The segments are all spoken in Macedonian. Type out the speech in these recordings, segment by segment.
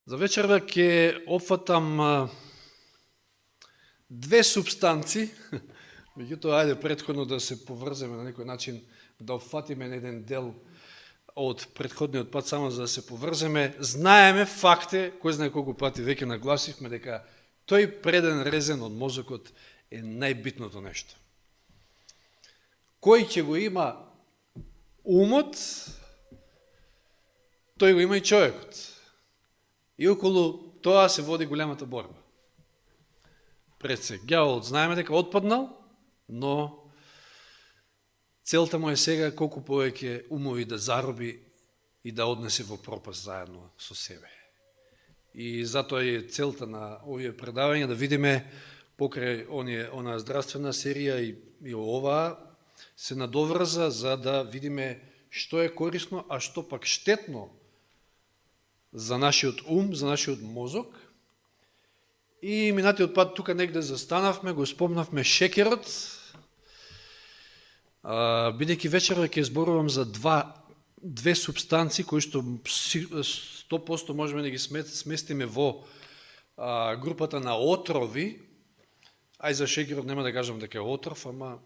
За вечерва ќе опфатам две субстанци, меѓутоа ајде претходно да се поврземе на некој начин, да опфатиме на еден дел од претходниот пат, само за да се поврземе. Знаеме, факт е, кој знае колку пати веќе нагласивме дека тој преден резен од мозокот е најбитното нешто. Кој ќе го има умот, тој го има и човекот. И околу тоа се води големата борба. Пред се, ѓаволот знаеме дека отпаднал, но целта му е сега колку повеќе умови да зароби и да однесе во пропаст заедно со себе. И затоа е целта на овие предавања да видиме покрај онаа здравствена серија и оваа се надоврза за да видиме што е корисно, а што пак штетно за нашиот ум, за нашиот мозок. И минатиот пат тука негде застанавме, го спомнавме шекерот, бидејќи вечерва ќе зборувам за две субстанции кои што 100% можеме да ги сместиме во групата на отрови. Ај за шекерот нема да кажам дека е отров, ама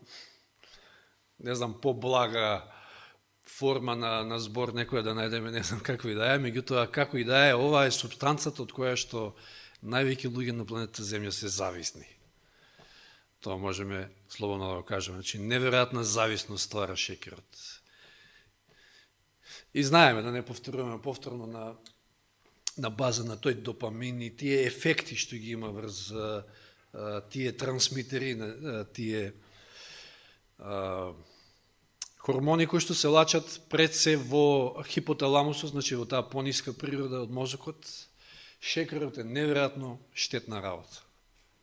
не знам, поблага форма на збор некоја да најдеме, не знам како и да е, меѓутоа како и да е, ова е субстанцата од која што највеќе луѓе на планетата Земја се зависни. Тоа можеме слободно да го кажеме. Значи, неверојатна зависност ствара шекерот. И знаеме, да не повторуваме повторно на база на тој допамин и тие ефекти што ги има врз тие трансмитери, тие хормони кои што се лачат пред се во хипоталамусот, значи во таа пониска природа од мозокот. Шекерот е неверојатно штетна работа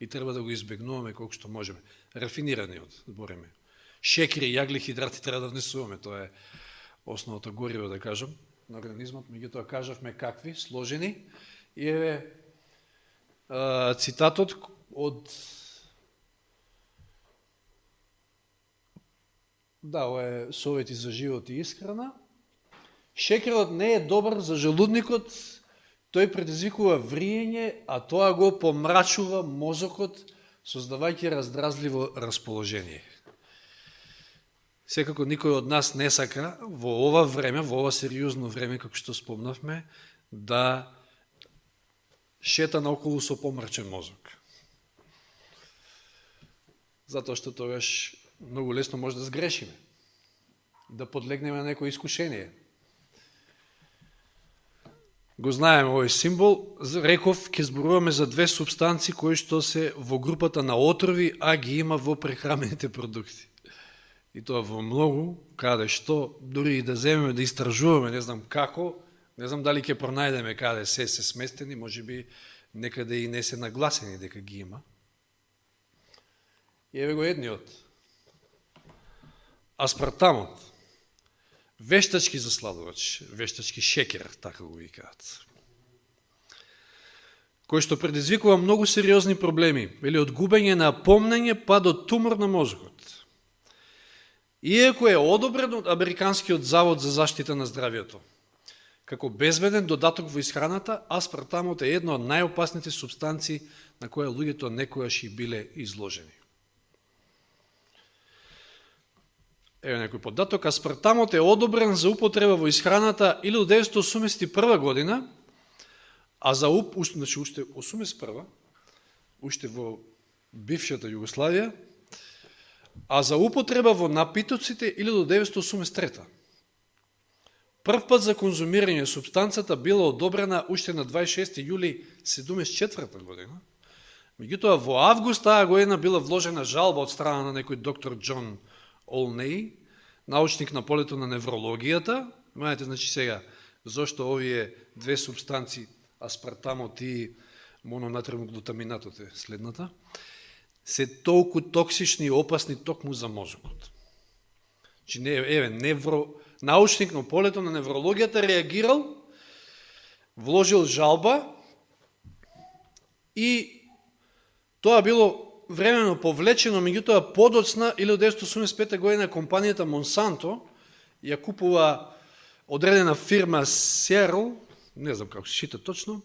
и треба да го избегнуваме колку што можеме. Рафинираниот, збориме. Шекери и јаглихидрати треба да внесуваме, тоа е основното гориво, да кажам, на организмот, меѓутоа кажавме какви, сложени. И еве цитатот од ова е Совети за живот и исхрана. Шекерот не е добар за желудникот, тој предизвикува вриење, а тоа го помрачува мозокот, создавајќи раздразливо расположение. Секако никој од нас не сака во ова време, во ова сериозно време, како што спомнавме, да шета наоколу со помрачен мозок. Затоа што тогаш многу лесно може да сгрешиме, да подлегнеме на некој искушение. Го знаеме овој символ, реков, ќе зборуваме за две субстанции кои што се во групата на отрови, а ги има во прехранените продукти. И тоа во многу, каде што, дури и да земеме, да истражуваме, не знам како, не знам дали ќе пронајдеме каде се сместени, може би некаде и не се нагласени дека ги има. И еве го едниот. Аспартамот. Вештачки засладувач, вештачки шекер, така го викаат. Кој што предизвикува многу сериозни проблеми, или од губење на помнење па до тумор на мозокот. Иако е одобрен од Американскиот завод за заштита на здравието, како безбеден додаток во исхраната, аспартамот е една од најопасните субстанции на која луѓето некојаш и биле изложени. Еве некој податок, аспартамот е одобрен за употреба во исхраната или од 1981 година, а за значи уште 81, уште во бившата Југославија, а за употреба во напитоците или до 1983. Прв пат за конзумирање субстанцата била одобрена уште на 26 јули 1974 година. Меѓутоа во август таа година била вложена жалба од страна на некој доктор Џон Олнеј, научник на полето на неврологијата. Знаете, значи сега, зошто овие две субстанции, аспартамот и мононатриумглутаминатот е следната, се толку токсични и опасни токму за мозокот. Значи, еве, научник на полето на неврологијата реагирал, вложил жалба и тоа било времено повлечено, меѓутоа подоцна, 1985 година компанијата Монсанто ја купува одредена фирма Серл, не знам како се чита точно,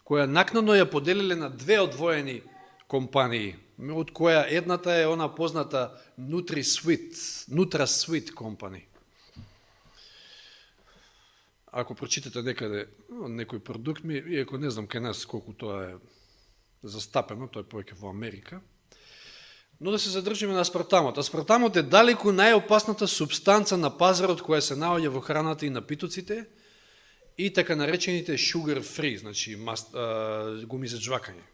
која накнадно ја поделиле на две одвоени компании, од која едната е она позната NutraSweet Company. Ако прочитате некаде некој продукт, иако не знам кај нас колку тоа е застапено, тоа е повеќе во Америка, но да се задржиме на аспартамот. Аспартамот е далеку најопасната субстанца на пазарот која се наоѓа во храната и напитоците и така наречените sugar free, значи гуми за жвакање.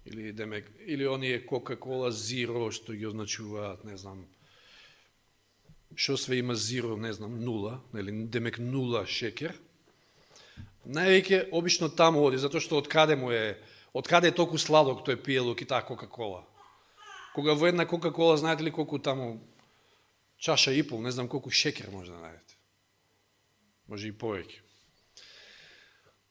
Или оние Coca-Cola Zero, што ги означуваат, не знам, што све има zero, не знам, нула, демек нула шекер. Највеќе обично таму оди, затоа што откаде е толку сладок тој пиелок и таа Coca-Cola. Кога во една Coca-Cola, знаете ли колку таму чаша и пол, не знам колку шекер може да најдете. Може и повеќе.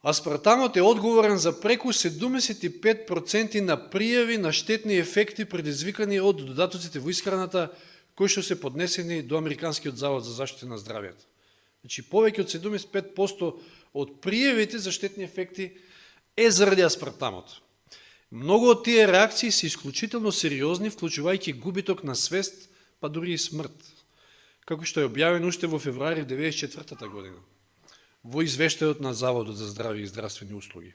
Аспартамот е одговорен за преку 75% на пријави на штетни ефекти предизвикани од додатоците во исхраната кои што се поднесени до Американскиот завод за заштита на здравјето. Значи, повеќе од 75% од пријавите за штетни ефекти е заради аспартамот. Многу од тие реакции се исклучително сериозни, вклучувајќи губиток на свест, па дури и смрт, како што е објавено уште во февруари 1994 година во извештајот на Заводот за здравје и здравствени услуги.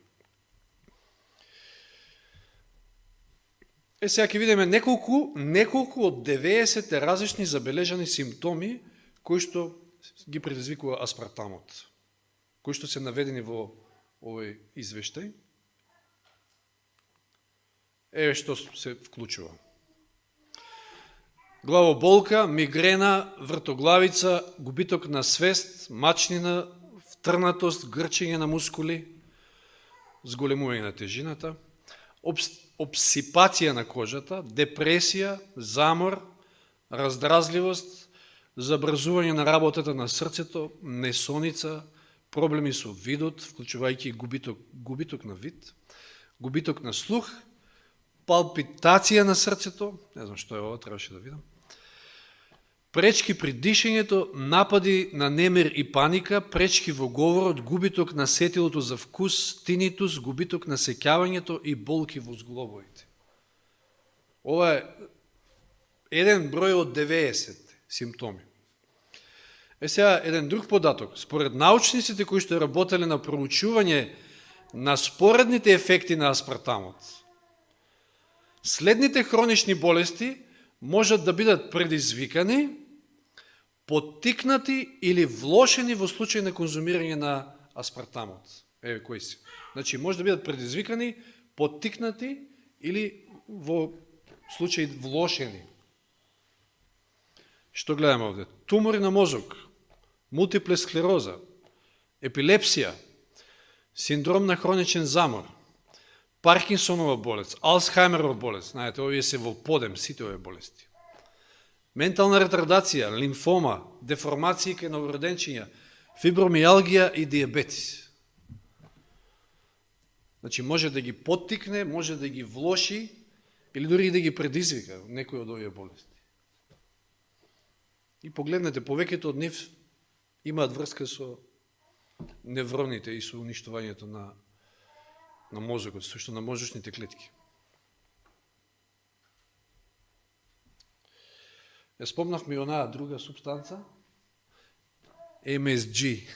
Сега ќе видиме неколку од 90 различни забележани симптоми кои што ги предизвикува аспартамот, кои што се наведени во овој извештај. Еве што се вклучува. Главоболка, мигрена, вртоглавица, губиток на свест, мачнина, втрнатост, грчење на мускули, зголемување на тежината, обсипација на кожата, депресија, замор, раздразливост, забрзување на работата на срцето, несоница, проблеми со видот, вклучувајќи губиток на вид, губиток на слух, палпитација на срцето, не знам што е ова, требаше да видам, пречки при дишењето, напади на немир и паника, пречки во говорот, губиток на сетилото за вкус, тинитус, губиток на сеќавањето и болки во зглобовите. Ова е еден број од 90 симптоми. Сега еден друг податок. Според научниците кои што работеле на проучување на споредните ефекти на аспартамот, следните хронични болести можат да бидат предизвикани, поттикнати или влошени во случај на конзумирање на аспартамот. Еве кои се. Значи, може да бидат предизвикани, поттикнати или во случај влошени. Што гледаме овде? Тумори на мозок, мултипла склероза, епилепсија, синдром на хроничен замор, Паркинсонова болест, Алцхаймерова болест, знаете, овие се во подем, сите овие болести. Ментална ретардација, лимфома, деформации кај новороденчиња, фибромијалгија и диабетис. Значи, може да ги поттикне, може да ги влоши, или дури да ги предизвика некој од овие болести. И погледнете, повеќето од нив имаат врска со невроните и со уништувањето на мозокот, сушто на мозочните клетки. Спомнавме и онаа друга субстанца, MSG,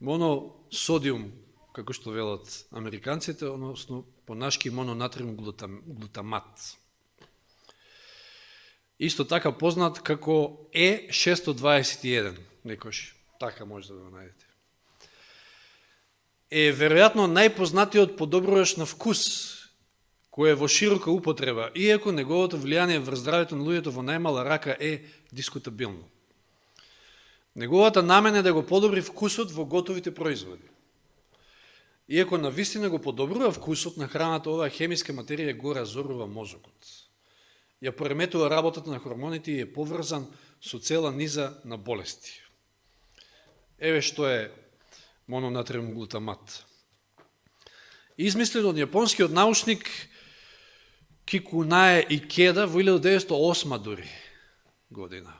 моносодиум, како што велат американците, односно по-нашки мононатриум глутамат. Исто така познат како E621, некош, така може да го најдете. Е веројатно најпознатиот подобрувач на вкус, кој е во широка употреба, иако неговото влијание врз здравјето на луѓето во најмала рака е дискутабилно. Неговата намена е да го подобри вкусот во готовите производи. Иако навистина го подобрува вкусот на храната, оваа хемиска материја го разорува мозокот. Ја пореметува работата на хормоните и е поврзан со цела низа на болести. Еве што е мононатриум глутамат. Измислен од јапонскиот научник Кикунае Икеда во 1908 дури година.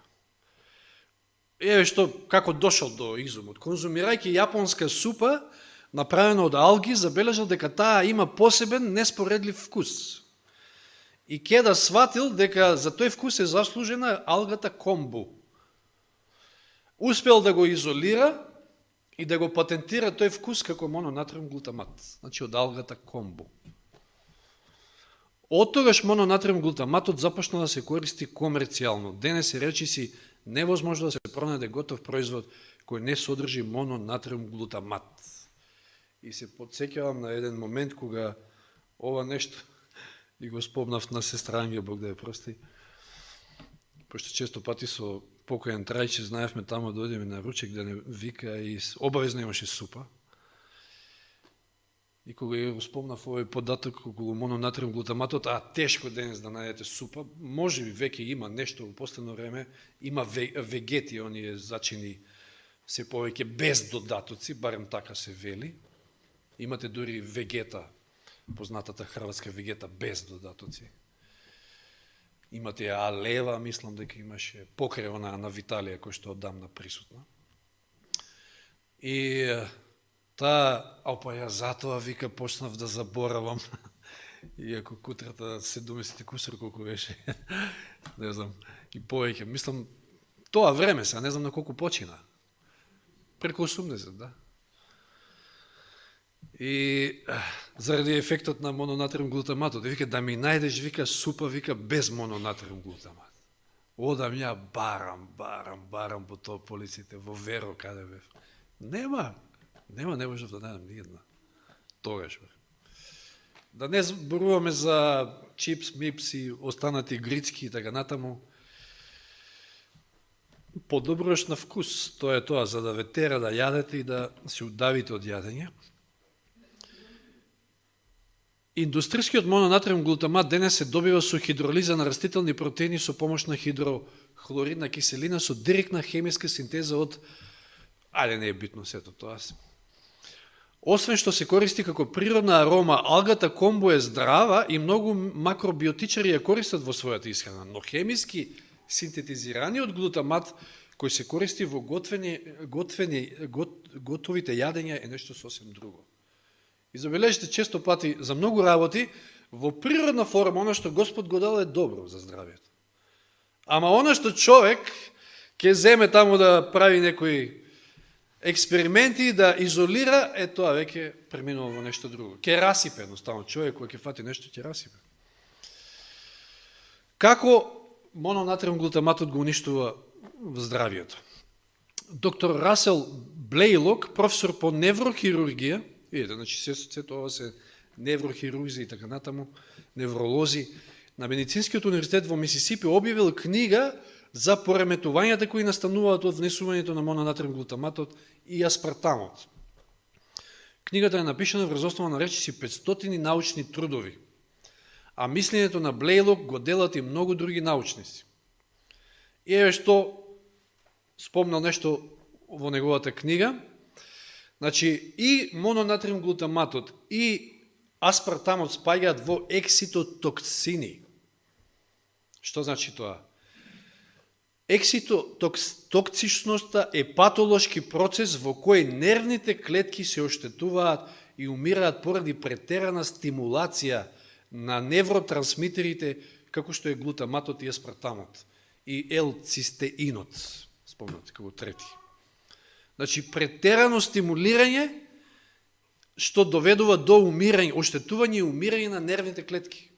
Еве што, како дошол до изумот. Конзумирајќи јапонска супа, направено од алги, забележал дека таа има посебен неспоредлив вкус. И Кеда сватил дека за тој вкус е заслужена алгата комбу. Успел да го изолира и да го патентира тој вкус како мононатриум глутамат, значи од алгата комбу. Од тогаш мононатриум глутаматот започна да се користи комерцијално. Денес е речиси невозможно да се пронајде готов производ кој не содржи мононатриум глутамат. И се подсеќавам на еден момент кога ова нешто и го спомнав на сестра Ангел, Бог да ја прости, пошто често пати со покојен Трајче знаевме тамо да одиме на ручек да не вика и обавезно имаше супа. И кога ја го спомнав овој податок околу мононатриум глутаматот, тешко денес да најдете супа, може би веќе има нешто во последно време, има вегети, оние зачини се повеќе без додатоци, барем така се вели. Имате дури вегета, познатата хрватска вегета без додатоци. Имате алева, мислам дека имаше покрај на Виталија, кој што одамна присутна. И ја затоа вика почнав да заборавам, иако кутрата 70 кусор колку беше, не знам, и повеќе. Мислам, тоа време се, не знам на колку почина. Преку 80, да. И заради ефектот на мононатриум глутаматот, вика да ми најдеш, вика супа, вика без мононатриум глутамат. Одам ја барам по тоа полиците, во Веро каде бев. Не можев да најдам ни една. Тогаш бев. Да не зборуваме за чипс, мипс и останати грицки и така натаму. Подоброш на вкус, тоа е тоа, за да ве тера да јадете и да се удавите од јадење. Индустрискиот мононатриум глутамат денес се добива со хидролиза на растителни протеини со помош на хидрохлоридна киселина со директна хемиска синтеза од... не е битно сето тоа. Освен што се користи како природна арома, алгата комбу е здрава и многу макробиотичари ја користат во својата исхрана, но хемиски синтетизираниот глутамат кој се користи во готовите јадења е нешто сосем друго. И забележите често пати за многу работи во природна форма она што Господ го дал е добро за здравието. Ама она што човек ќе земе таму да прави некои експерименти, да изолира, тоа веќе преминува во нешто друго. Ќе расипе едноставно човек кој ќе фати нешто ќе расипе. Како мононатриум глутаматот го уништува здравието? Доктор Расел Блейлок, професор по неврохирургија, видите, значи се тоа се неврохирурзи и така натаму, невролози, на Медицинскиот универзитет во Мисисипи објавил книга за пореметувањата кои настануваат од внесувањето на мононатриум глутаматот и аспартамот. Книгата е напишана врз основа на речиси 500 научни трудови, а мислењето на Блейлок го делат и многу други научници. И еве што спомнал нешто во неговата книга, значи и мононатриум глутаматот и аспартамот спаѓаат во екситотоксини. Што значи тоа? Екситотоксичноста е патолошки процес во кој нервните клетки се оштетуваат и умираат поради претерана стимулација на невротрансмитерите, како што е глутаматот и аспартамот, и L-цистеинот, спомнате како трети. Значи, претерано стимулирање што доведува до умирање, оштетување и умирање на нервните клетки.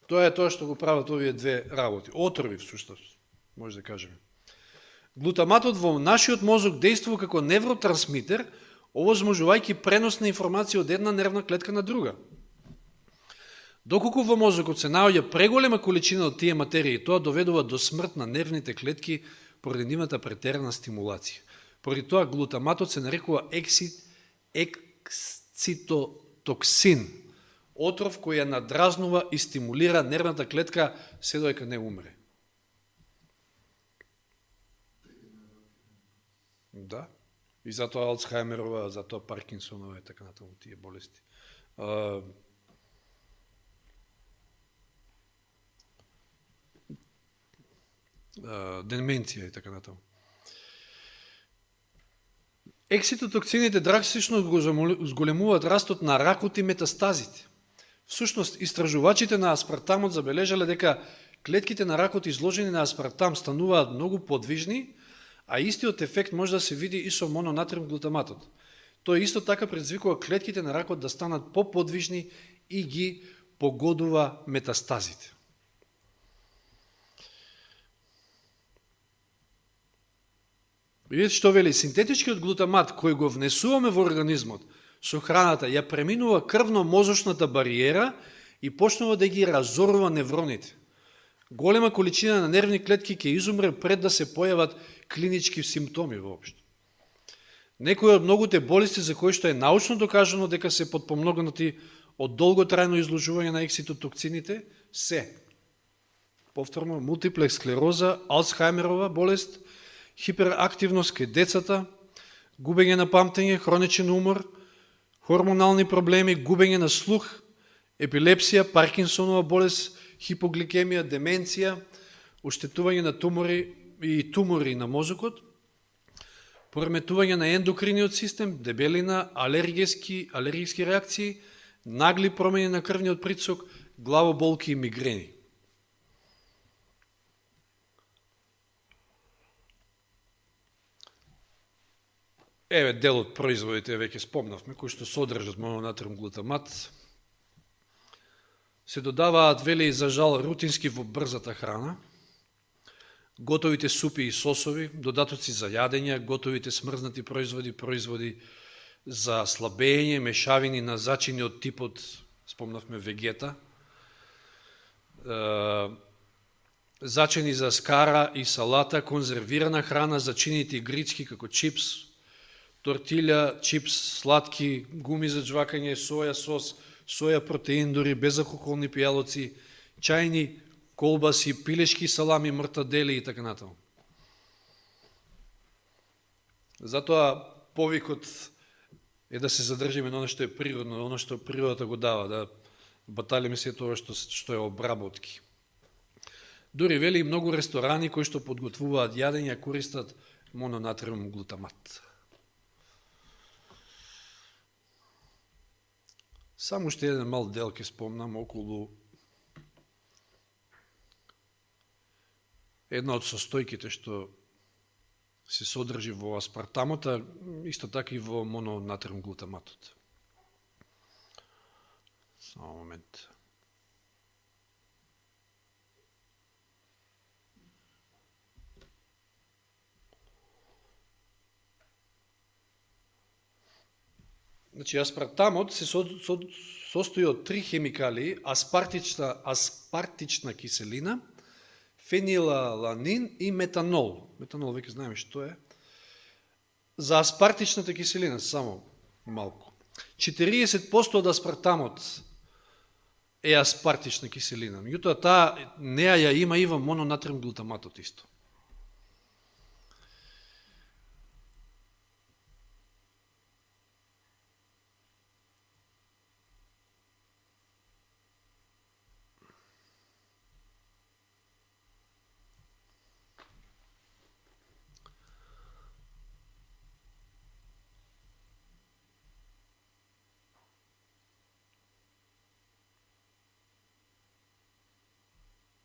Тоа е тоа што го прават овие две работи. Отрови, всушност, може да кажеме. Глутаматот во нашиот мозок действува како невротрансмитер, овозможувајќи пренос на информација од една нервна клетка на друга. Доколку во мозокот се наоѓа преголема количина од тие материи, тоа доведува до смрт на нервните клетки поради нивната претерана стимулација. Поради тоа глутаматот се нарекува екситотоксин, отров кој ја надразнува и стимулира нервната клетка се додека не умре. Да. И затоа Алцхаймерова, затоа Паркинсонова и така натаму тие болести. Деменција и така натаму. Екситотокцините драстично го зголемуваат растот на ракот и метастазите. Всушност, истражувачите на аспартамот забележале дека клетките на ракот изложени на аспартам стануваат многу подвижни, а истиот ефект може да се види и со мононатриум глутаматот. Тој исто така предизвикува клетките на ракот да станат поподвижни и ги погодува метастазите. Видите што вели, синтетичкиот глутамат кој го внесуваме во организмот со храната ја преминува крвно-мозочната бариера и почнува да ги разорува невроните. Голема количина на нервни клетки ќе изумре пред да се појават клинички симптоми воопшто. Некои од многуте болести за кои што е научно докажано дека се потпомогнати од долготрајно изложување на екситотокцините се повторно мултиплекс склероза, Алцхаймерова болест, хиперактивност кај децата, губење на памтење, хроничен умор, хормонални проблеми, губење на слух, епилепсија, Паркинсонова болест, хипогликемија, деменција, оштетување на тумори на мозокот, пореметување на ендокриниот систем, дебелина, алергиски реакции, нагли промени на крвниот притисок, главоболки и мигрени. Еве дел од производите, веќе спомнавме, кои што содржат мононатриум глутамат, се додаваат, вели, за жал, рутински во брзата храна, готовите супи и сосови, додатоци за јадење, готовите смрзнати производи, производи за слабење, мешавини на зачини од типот, спомнавме, вегета, зачини за скара и салата, конзервирана храна, зачините и грицки како чипс, тортилја, чипс, сладки, гуми за джвакање, соја сос, соја протеин, дори безалкохолни пијалоци, чајни, колбаси, пилешки салами, мртадели и така натаму. Затоа повикот е да се задржиме на оно што е природно, оно што природата го дава, да баталиме се тоа што е обработки. Дори вели многу ресторани кои што подготвуваат јадење користат мононатриум глутамат. Само уште еден мал дел ќе спомнам околу една од состојките што се содржи во аспартамот, а исто така и во мононатриум глутаматот. Само момент. Значи, аспартамот се состои од три хемикали: аспартична киселина, фенилаланин и метанол. Метанол веќе знаеме што е. За аспартичната киселина, само малку. 40% од аспартамот е аспартична киселина. Меѓутоа, таа неа ја има и во мононатриум глутаматот исто.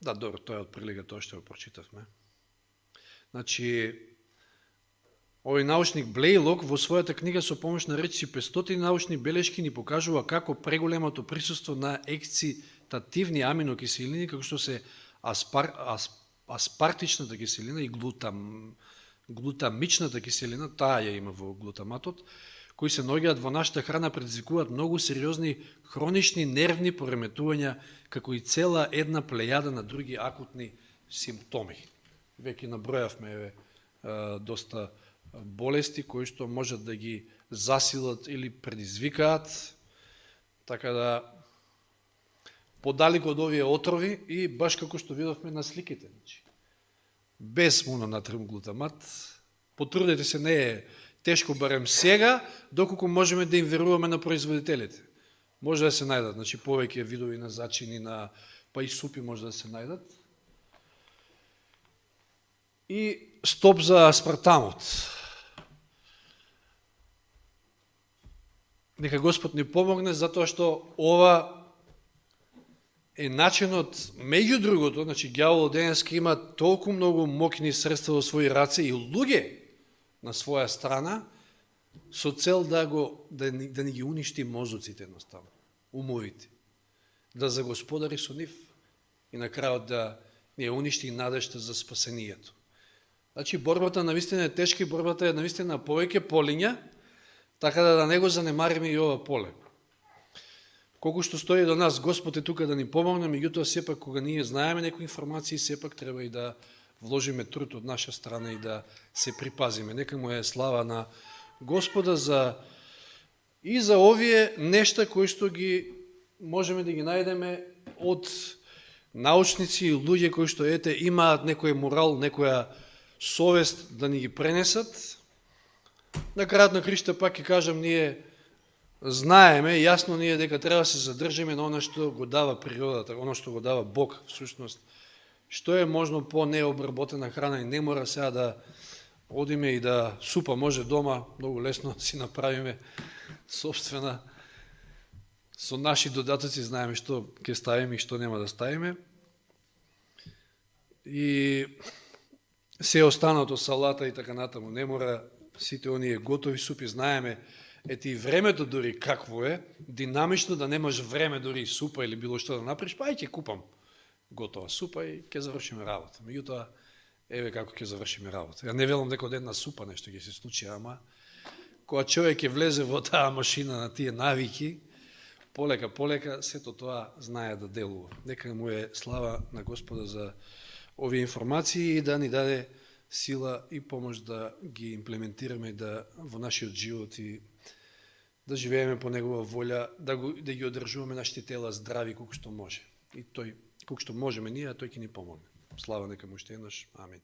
Да, добро, тоа е од прилика тоа што го прочитавме. Значи, овој научник Блейлок во својата книга со помош на речиси 500 научни белешки ни покажува како преголемото присуство на ексцитативни аминокиселини, како што се аспартичната киселина и глутамичната киселина, таа ја има во глутаматот, кои се наоѓаат во нашата храна, предизвикуваат многу сериозни хронични нервни пореметувања, како и цела една плејада на други акутни симптоми. Веќе набројавме доста болести кои што можат да ги засилат или предизвикаат, така да подалеко од овие отрови и баш како што видовме на сликите. Без мононатриум глутамат, потрудете се, не е тешко барем сега, доколку можеме да им веруваме на производителите. Може да се најдат, значи повеќе видови на зачини, па и супи може да се најдат. И стоп за аспартамот. Нека Господ ни помогне, затоа што ова е начинот, меѓу другото, значи ѓаволот денеска има толку многу моќни средства во своји раце и луѓе на своја страна, со цел да ни ги уништи мозоците едноставно, умовите, да загосподари со нив и на крајот да ни уништи надежта за спасението. Значи борбата навистина е тешка, борбата е навистина повеќе полиња, така да не го занемариме и ова поле. Колку што стои до нас, Господ е тука да ни помогне, меѓутоа сепак кога ние знаеме некои информации, сепак треба и да вложиме труд од наша страна и да се припазиме. Нека му е слава на Господа и за овие нешта кои што ги можеме да ги најдеме од научници и луѓе кои што имаат некој морал, некоја совест да ни ги пренесат. На крајот на кришта пак ќе кажам, ние знаеме, јасно ние дека треба да се задржиме на оно што го дава природата, оно што го дава Бог, всушност. Што е можно по необработена храна и не мора сега да одиме и да супа може дома, многу лесно си направиме собствена, со наши додатоци знаеме што ќе ставиме и што нема да ставиме. И се останато салата и така натаму, не мора сите оние готови супи, знаеме, и времето дори какво е, динамично да немаш време дори супа или било што да направиш, па ќе купам готова супа и ќе завршиме работа. Меѓутоа, еве како ќе завршиме работа. Ја не велам дека од една супа нешто ќе се случи, ама кога човек ќе влезе во таа машина на тие навики, полека сето тоа знае да делува. Нека му е слава на Господа за овие информации и да ни даде сила и помош да ги имплементираме во нашиот живот и да живееме по негова волја, да ги одржуваме нашите тела здрави колку што може. И тој, колку што можеме ние, а тој ќе ни помогне. Слава нека му уште еднаш. Амин.